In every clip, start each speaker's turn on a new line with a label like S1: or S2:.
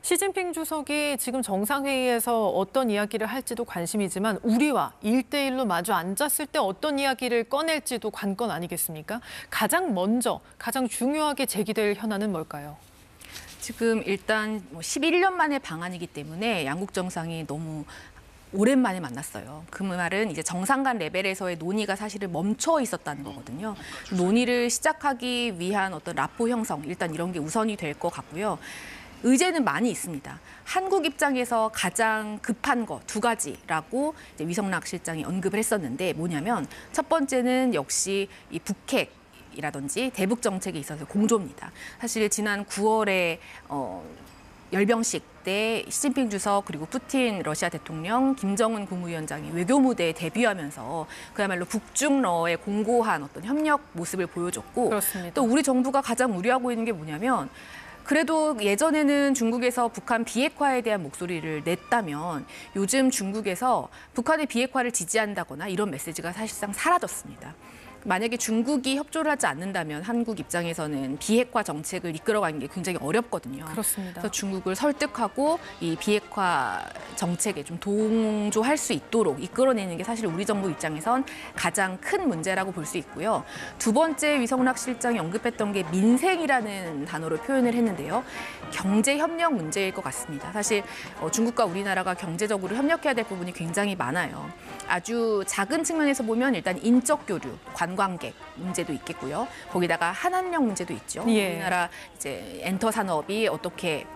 S1: 시진핑 주석이 지금 정상회의에서 어떤 이야기를 할지도 관심이지만 우리와 1대1로 마주 앉았을 때 어떤 이야기를 꺼낼지도 관건 아니겠습니까? 가장 먼저, 가장 중요하게 제기될 현안은 뭘까요?
S2: 지금 일단 11년 만의 방한이기 때문에 양국 정상이 너무 오랜만에 만났어요. 그 말은 이제 정상 간 레벨에서의 논의가 사실은 멈춰 있었다는 거거든요. 논의를 시작하기 위한 어떤 라포 형성, 일단 이런 게 우선이 될 것 같고요. 의제는 많이 있습니다. 한국 입장에서 가장 급한 거 두 가지라고 이제 위성락 실장이 언급을 했었는데 뭐냐면 첫 번째는 역시 이 북핵 이라든지 대북 정책에 있어서 공조입니다. 사실 지난 9월에 열병식 때 시진핑 주석 그리고 푸틴 러시아 대통령, 김정은 국무위원장이 외교 무대에 데뷔하면서 그야말로 북중러의 공고한 어떤 협력 모습을 보여줬고
S1: 그렇습니다.
S2: 또 우리 정부가 가장 우려하고 있는 게 뭐냐면 그래도 예전에는 중국에서 북한 비핵화에 대한 목소리를 냈다면 요즘 중국에서 북한의 비핵화를 지지한다거나 이런 메시지가 사실상 사라졌습니다. 만약에 중국이 협조를 하지 않는다면 한국 입장에서는 비핵화 정책을 이끌어가는 게 굉장히 어렵거든요.
S1: 그렇습니다.
S2: 그래서 중국을 설득하고 이 비핵화 정책에 좀 동조할 수 있도록 이끌어내는 게 사실 우리 정부 입장에선 가장 큰 문제라고 볼 수 있고요. 두 번째 위성락 실장이 언급했던 게 민생이라는 단어로 표현을 했는데요. 경제 협력 문제일 것 같습니다. 사실 중국과 우리나라가 경제적으로 협력해야 될 부분이 굉장히 많아요. 아주 작은 측면에서 보면 일단 인적 교류, 관광객 문제도 있겠고요. 거기다가 한한령 문제도 있죠.
S1: 예.
S2: 우리나라 이제 엔터 산업이 어떻게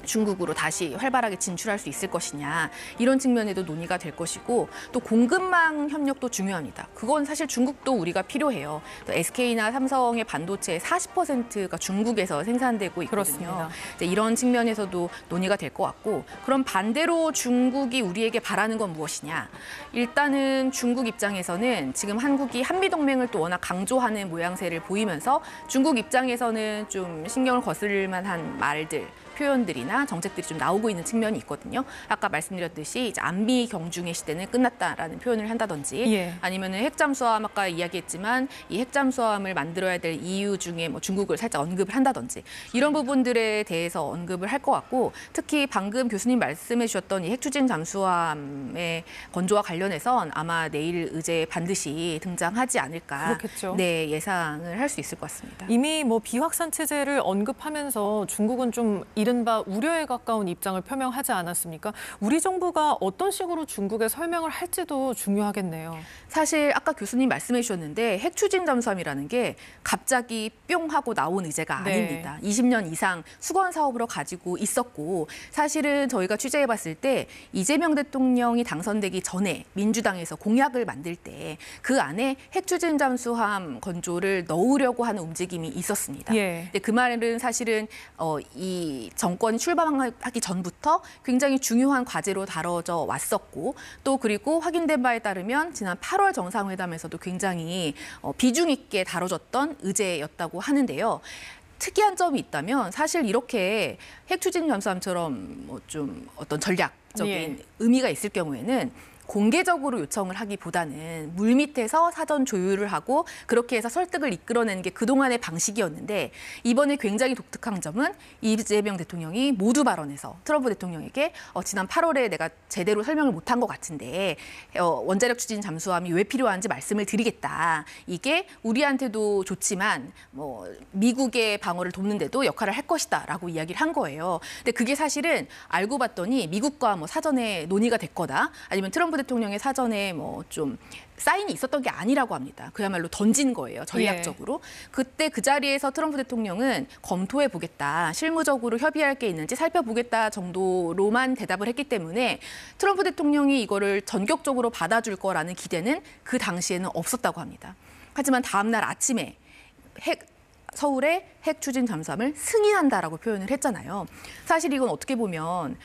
S2: 중국으로 다시 활발하게 진출할 수 있을 것이냐 이런 측면에도 논의가 될 것이고 또 공급망 협력도 중요합니다. 그건 사실 중국도 우리가 필요해요. 또 SK나 삼성의 반도체의 40%가 중국에서 생산되고 있거든요.
S1: 그렇습니다.
S2: 이런 측면에서도 논의가 될 것 같고 그럼 반대로 중국이 우리에게 바라는 건 무엇이냐. 일단은 중국 입장에서는 지금 한국이 한미동맹을 또 워낙 강조하는 모양새를 보이면서 중국 입장에서는 좀 신경을 거슬릴 만한 말들 표현들이나 정책들이 좀 나오고 있는 측면이 있거든요. 아까 말씀드렸듯이 이제 안미 경중의 시대는 끝났다라는 표현을 한다든지
S1: 예.
S2: 아니면은 핵잠수함 아까 이야기했지만 이 핵잠수함을 만들어야 될 이유 중에 뭐 중국을 살짝 언급을 한다든지 이런 부분들에 대해서 언급을 할 것 같고 특히 방금 교수님 말씀해 주셨던 이 핵추진 잠수함의 건조와 관련해선 아마 내일 의제에 반드시 등장하지 않을까
S1: 그렇겠죠.
S2: 네, 예상을 할 수 있을 것 같습니다.
S1: 이미 뭐 비확산 체제를 언급하면서 중국은 좀 이른바 우려에 가까운 입장을 표명하지 않았습니까? 우리 정부가 어떤 식으로 중국에 설명을 할지도 중요하겠네요.
S2: 사실 아까 교수님 말씀해 주셨는데 핵추진 잠수함이라는 게 갑자기 뿅 하고 나온 의제가
S1: 네.
S2: 아닙니다. 20년 이상 수건 사업으로 가지고 있었고 사실은 저희가 취재해봤을 때 이재명 대통령이 당선되기 전에 민주당에서 공약을 만들 때 그 안에 핵추진 잠수함 건조를 넣으려고 하는 움직임이 있었습니다.
S1: 예.
S2: 근데 그 말은 사실은 이 정권이 출범하기 전부터 굉장히 중요한 과제로 다뤄져 왔었고 또 그리고 확인된 바에 따르면 지난 8월 정상회담에서도 굉장히 비중 있게 다뤄졌던 의제였다고 하는데요. 특이한 점이 있다면 사실 이렇게 핵추진 잠수함처럼 뭐 좀 어떤 전략적인
S1: 예.
S2: 의미가 있을 경우에는 공개적으로 요청을 하기보다는 물밑에서 사전 조율을 하고 그렇게 해서 설득을 이끌어내는 게 그동안의 방식이었는데 이번에 굉장히 독특한 점은 이재명 대통령이 모두 발언에서 트럼프 대통령에게 지난 8월에 내가 제대로 설명을 못한 것 같은데 원자력 추진 잠수함이 왜 필요한지 말씀을 드리겠다. 이게 우리한테도 좋지만 뭐 미국의 방어를 돕는데도 역할을 할 것이다라고 이야기를 한 거예요. 근데 그게 사실은 알고 봤더니 미국과 뭐 사전에 논의가 됐거나 아니면 트럼프 대통령의 사전에 뭐 좀 사인이 있었던 게 아니라고 합니다. 그야말로 던진 거예요, 전략적으로. 예. 그때 그 자리에서 트럼프 대통령은 검토해 보겠다, 실무적으로 협의할 게 있는지 살펴보겠다 정도로만 대답을 했기 때문에 트럼프 대통령이 이거를 전격적으로 받아줄 거라는 기대는 그 당시에는 없었다고 합니다. 하지만 다음 날 아침에 서울의 핵 추진 잠수함을 승인한다라고 표현을 했잖아요. 사실 이건 어떻게 보면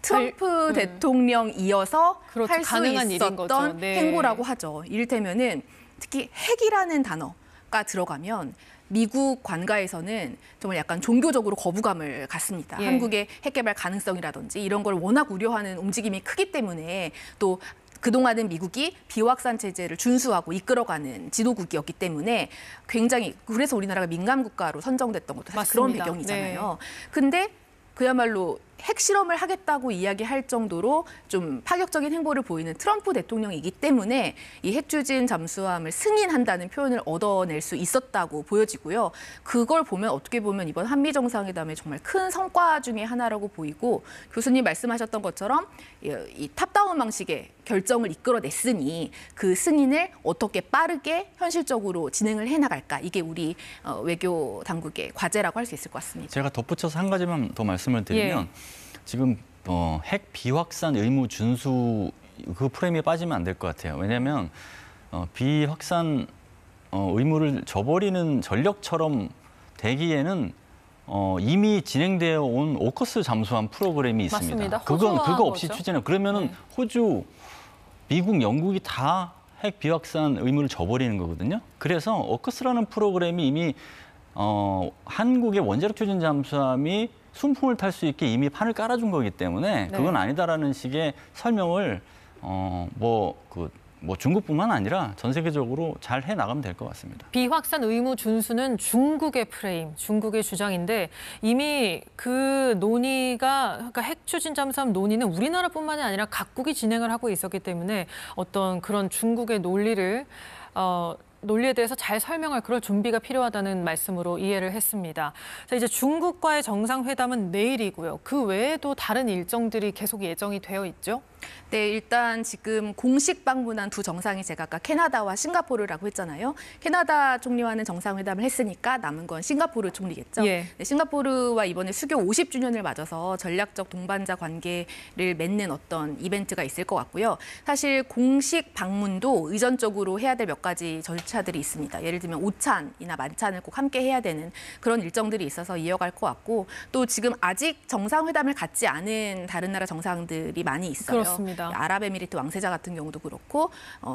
S2: 트럼프 대통령 이어서
S1: 그렇죠.
S2: 할 수
S1: 가능한 일인
S2: 있었던
S1: 거죠. 네.
S2: 행보라고 하죠. 이를테면은 특히 핵이라는 단어가 들어가면 미국 관가에서는 정말 약간 종교적으로 거부감을 갖습니다.
S1: 예.
S2: 한국의 핵 개발 가능성이라든지 이런 걸 워낙 우려하는 움직임이 크기 때문에 또 그동안은 미국이 비확산 체제를 준수하고 이끌어가는 지도국이었기 때문에 굉장히 그래서 우리나라가 민감 국가로 선정됐던 것도 사실 그런
S1: 맞습니다.
S2: 배경이잖아요.
S1: 네.
S2: 근데 그야말로 핵실험을 하겠다고 이야기할 정도로 좀 파격적인 행보를 보이는 트럼프 대통령이기 때문에 이 핵추진 잠수함을 승인한다는 표현을 얻어낼 수 있었다고 보여지고요. 그걸 보면 어떻게 보면 이번 한미 정상회담의 정말 큰 성과 중에 하나라고 보이고 교수님 말씀하셨던 것처럼 이 탑다운 방식의 결정을 이끌어냈으니 그 승인을 어떻게 빠르게 현실적으로 진행을 해나갈까. 이게 우리 외교 당국의 과제라고 할 수 있을 것 같습니다.
S3: 제가 덧붙여서 한 가지만 더 말씀을 드리면 지금 핵 비확산 의무 준수 그 프레임에 빠지면 안 될 것 같아요. 왜냐하면 비확산 의무를 저버리는 전력처럼 되기에는 이미 진행되어 온 오커스 잠수함 프로그램이 있습니다.
S1: 맞습니다.
S3: 그거 없이
S1: 거죠?
S3: 추진해요. 그러면은 호주, 미국, 영국이 다 핵 비확산 의무를 저버리는 거거든요. 그래서 오커스라는 프로그램이 이미 한국의 원자력 추진 잠수함이 순풍을 탈 수 있게 이미 판을 깔아준 거기 때문에 그건 아니다라는 식의 설명을 중국뿐만 아니라 전 세계적으로 잘 해나가면 될 것 같습니다.
S1: 비확산 의무 준수는 중국의 프레임, 중국의 주장인데 이미 그 논의가 그러니까 핵 추진 잠수함 논의는 우리나라뿐만이 아니라 각국이 진행을 하고 있었기 때문에 어떤 그런 중국의 논리에 대해서 잘 설명할 그럴 준비가 필요하다는 말씀으로 이해를 했습니다. 자, 이제 중국과의 정상회담은 내일이고요. 그 외에도 다른 일정들이 계속 예정이 되어 있죠?
S2: 네, 일단 지금 공식 방문한 두 정상이 제가 아까 캐나다와 싱가포르라고 했잖아요. 캐나다 총리와는 정상회담을 했으니까 남은 건 싱가포르 총리겠죠. 네, 싱가포르와 이번에 수교 50주년을 맞아서 전략적 동반자 관계를 맺는 어떤 이벤트가 있을 것 같고요. 사실 공식 방문도 의전적으로 해야 될 몇 가지 절차들이 있습니다. 예를 들면 오찬이나 만찬을 꼭 함께 해야 되는 그런 일정들이 있어서 이어갈 것 같고 또 지금 아직 정상회담을 갖지 않은 다른 나라 정상들이 많이 있어요.
S1: 그렇습니다.
S2: 아랍에미리트 왕세자 같은 경우도 그렇고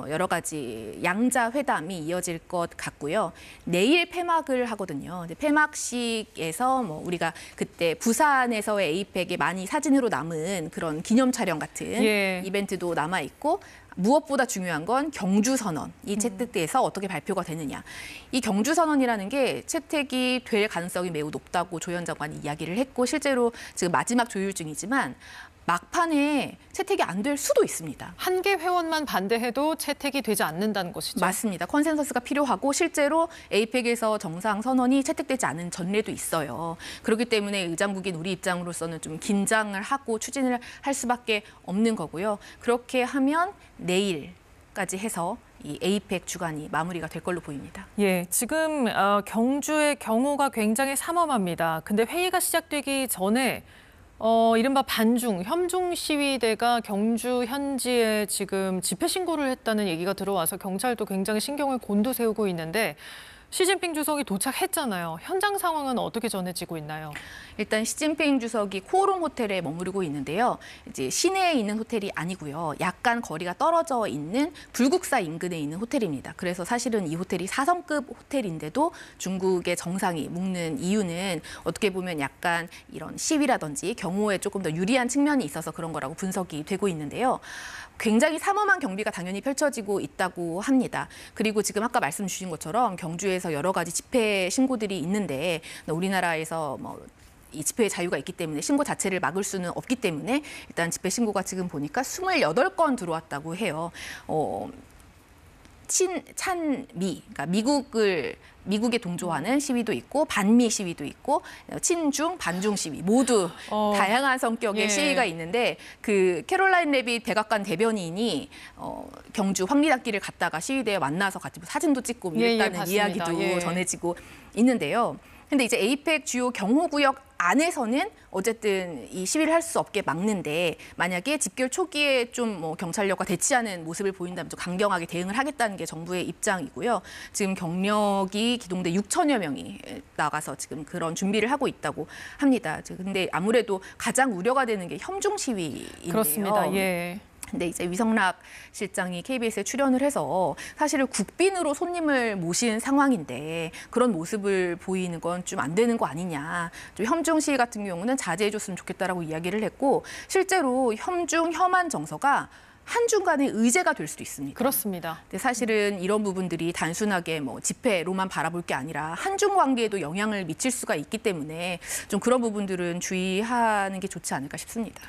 S2: 여러 가지 양자 회담이 이어질 것 같고요. 내일 폐막을 하거든요. 폐막식에서 우리가 그때 부산에서의 에이펙에 많이 사진으로 남은 그런 기념 촬영 같은 이벤트도 남아 있고 무엇보다 중요한 건 경주선언이 채택돼서 어떻게 발표가 되느냐. 이 경주선언이라는 게 채택이 될 가능성이 매우 높다고 조 현 장관이 이야기를 했고 실제로 지금 마지막 조율 중이지만 막판에 채택이 안 될 수도 있습니다.
S1: 한 개 회원만 반대해도 채택이 되지 않는다는 것이죠.
S2: 맞습니다. 컨센서스가 필요하고 실제로 에이펙에서 정상 선언이 채택되지 않은 전례도 있어요. 그렇기 때문에 의장국인 우리 입장으로서는 좀 긴장을 하고 추진을 할 수밖에 없는 거고요. 그렇게 하면 내일까지 해서 이 에이펙 주간이 마무리가 될 걸로 보입니다.
S1: 예, 지금 경주의 경호가 굉장히 삼엄합니다. 근데 회의가 시작되기 전에 이른바 반중, 협중 시위대가 경주 현지에 지금 집회 신고를 했다는 얘기가 들어와서 경찰도 굉장히 신경을 곤두세우고 있는데 시진핑 주석이 도착했잖아요. 현장 상황은 어떻게 전해지고 있나요?
S2: 일단 시진핑 주석이 코오롱 호텔에 머무르고 있는데요. 이제 시내에 있는 호텔이 아니고요. 약간 거리가 떨어져 있는 불국사 인근에 있는 호텔입니다. 그래서 사실은 이 호텔이 4성급 호텔인데도 중국의 정상이 묵는 이유는 어떻게 보면 약간 이런 시위라든지 경호에 조금 더 유리한 측면이 있어서 그런 거라고 분석이 되고 있는데요. 굉장히 삼엄한 경비가 당연히 펼쳐지고 있다고 합니다. 그리고 지금 아까 말씀 주신 것처럼 경주에서 여러 가지 집회 신고들이 있는데 우리나라에서 이 집회의 자유가 있기 때문에 신고 자체를 막을 수는 없기 때문에 일단 집회 신고가 지금 보니까 28건 들어왔다고 해요. 찬미, 그러니까 미국에 동조하는 시위도 있고 반미 시위도 있고 친중, 반중 시위 모두 다양한 성격의 시위가 있는데 그 캐롤라인 레빗 백악관 대변인이 경주 황리단길을 갔다가 시위대에 만나서 같이 사진도 찍고 이랬다는 이야기도 전해지고 있는데요. 근데 이제 에이펙 주요 경호구역 안에서는 어쨌든 이 시위를 할 수 없게 막는데 만약에 집결 초기에 좀 경찰력과 대치하는 모습을 보인다면 좀 강경하게 대응을 하겠다는 게 정부의 입장이고요. 지금 경력이 기동대 6천여 명이 나가서 지금 그런 준비를 하고 있다고 합니다. 근데 아무래도 가장 우려가 되는 게 협중 시위인데요.
S1: 그렇습니다. 예.
S2: 근데 이제 위성락 실장이 KBS에 출연을 해서 사실은 국빈으로 손님을 모신 상황인데 그런 모습을 보이는 건 좀 안 되는 거 아니냐. 좀 협중 시위 같은 경우는 자제해줬으면 좋겠다라고 이야기를 했고 실제로 협중 혐한 정서가 한중 간의 의제가 될 수도 있습니다.
S1: 그렇습니다.
S2: 근데 사실은 이런 부분들이 단순하게 뭐 집회로만 바라볼 게 아니라 한중 관계에도 영향을 미칠 수가 있기 때문에 좀 그런 부분들은 주의하는 게 좋지 않을까 싶습니다.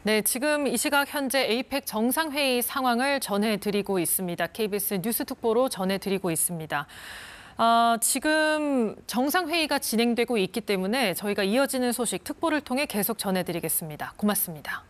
S1: 네, 지금 이 시각 현재 에이펙 정상회의 상황을 전해드리고 있습니다. KBS 뉴스특보로 전해드리고 있습니다. 지금 정상회의가 진행되고 있기 때문에 저희가 이어지는 소식 특보를 통해 계속 전해드리겠습니다. 고맙습니다.